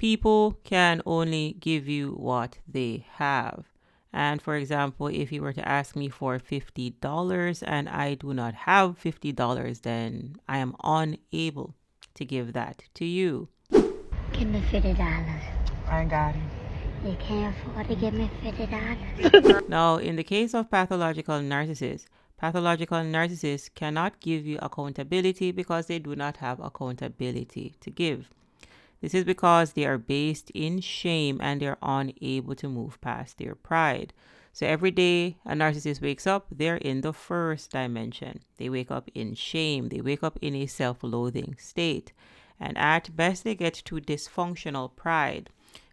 People can only give you what they have. And for example, if you were to ask me for $50 and I do not have $50, then I am unable to give that to you. Give me $50. I ain't got it. You can't afford to give me $50. Now, in the case of pathological narcissists cannot give you accountability because they do not have accountability to give. This is because they are based in shame and they're unable to move past their pride. So every day a narcissist wakes up, they're in the first dimension. They wake up in shame. They wake up in a self-loathing state. And at best, they get to dysfunctional pride.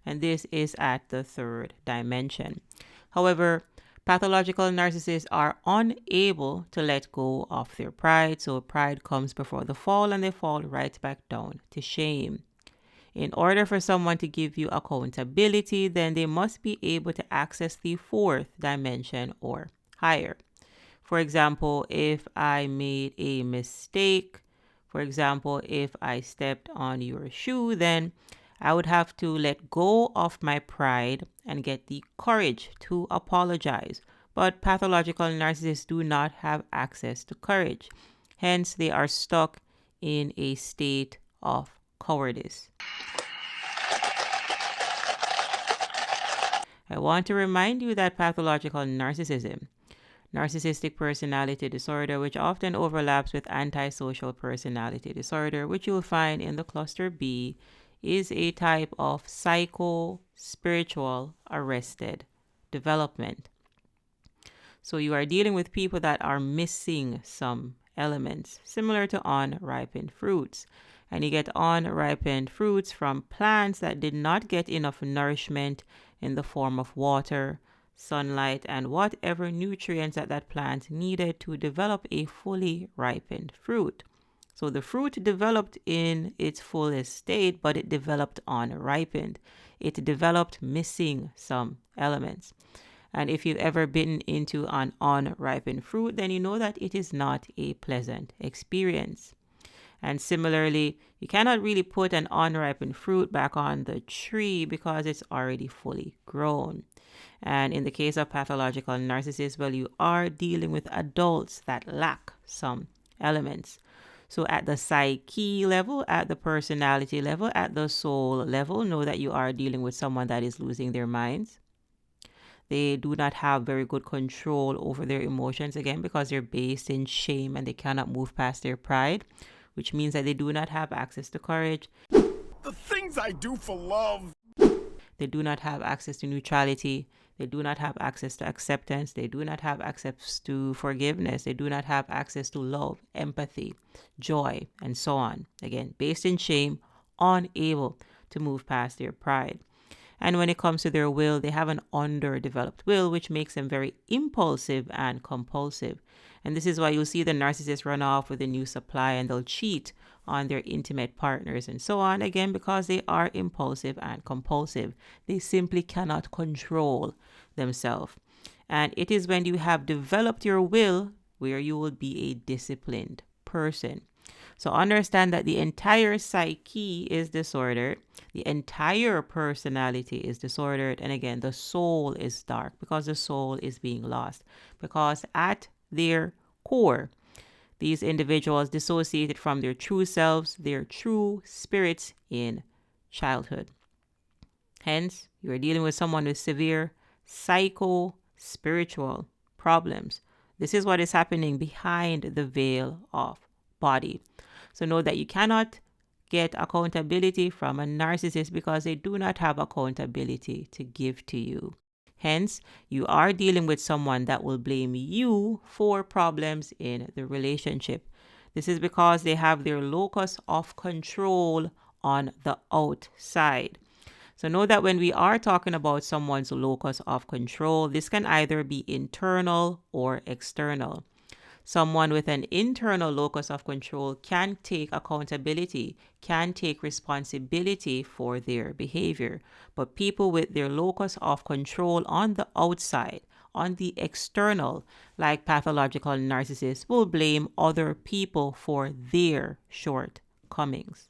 And this is at the third dimension. However, pathological narcissists are unable to let go of their pride. So pride comes before the fall and they fall right back down to shame. In order for someone to give you accountability, then they must be able to access the fourth dimension or higher. For example, if I made a mistake, for example, if I stepped on your shoe, then I would have to let go of my pride and get the courage to apologize. But pathological narcissists do not have access to courage. Hence, they are stuck in a state of cowardice. I want to remind you that pathological narcissism, narcissistic personality disorder, which often overlaps with antisocial personality disorder, which you'll find in the cluster B, is a type of psycho-spiritual arrested development. So you are dealing with people that are missing some elements, similar to unripened fruits. And you get unripened fruits from plants that did not get enough nourishment in the form of water, sunlight, and whatever nutrients that plant needed to develop a fully ripened fruit. So the fruit developed in its fullest state, but it developed unripened. It developed missing some elements. And if you've ever bitten into an unripened fruit, then you know that it is not a pleasant experience. And similarly, you cannot really put an unripened fruit back on the tree because it's already fully grown. And in the case of pathological narcissists, well, you are dealing with adults that lack some elements. So at the psyche level, at the personality level, at the soul level, know that you are dealing with someone that is losing their minds. They do not have very good control over their emotions, again, because they're based in shame and they cannot move past their pride, which means that they do not have access to courage. The things I do for love. They do not have access to neutrality. They do not have access to acceptance. They do not have access to forgiveness. They do not have access to love, empathy, joy, and so on. Again, based in shame, unable to move past their pride. And when it comes to their will, they have an underdeveloped will, which makes them very impulsive and compulsive. And this is why you'll see the narcissist run off with a new supply and they'll cheat on their intimate partners and so on, again, because they are impulsive and compulsive. They simply cannot control themselves. And it is when you have developed your will where you will be a disciplined person. So understand that the entire psyche is disordered. The entire personality is disordered. And again, the soul is dark because the soul is being lost. Because at their core, these individuals dissociated from their true selves, their true spirits in childhood. Hence, you are dealing with someone with severe psycho-spiritual problems. This is what is happening behind the veil of body. So know that you cannot get accountability from a narcissist because they do not have accountability to give to you. Hence, you are dealing with someone that will blame you for problems in the relationship. This is because they have their locus of control on the outside. So know that when we are talking about someone's locus of control, this can either be internal or external. Someone with an internal locus of control can take accountability, can take responsibility for their behavior. But people with their locus of control on the outside, on the external, like pathological narcissists, will blame other people for their shortcomings.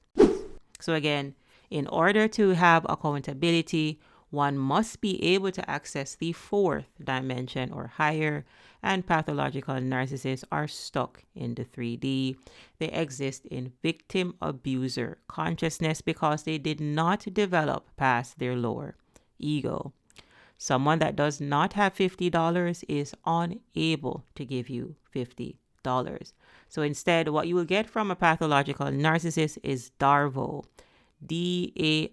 So again, In order to have accountability, one must be able to access the fourth dimension or higher, and pathological narcissists are stuck in the 3D. They exist in victim abuser consciousness because they did not develop past their lower ego. Someone that does not have $50 is unable to give you $50. So instead, what you will get from a pathological narcissist is DARVO, DARVO,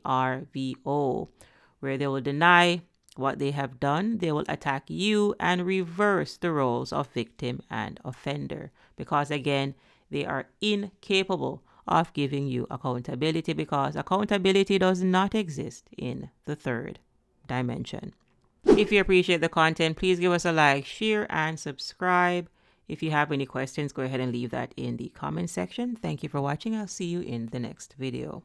where they will deny what they have done. They will attack you and reverse the roles of victim and offender because, again, they are incapable of giving you accountability because accountability does not exist in the third dimension. If you appreciate the content, please give us a like, share, and subscribe. If you have any questions, go ahead and leave that in the comment section. Thank you for watching. I'll see you in the next video.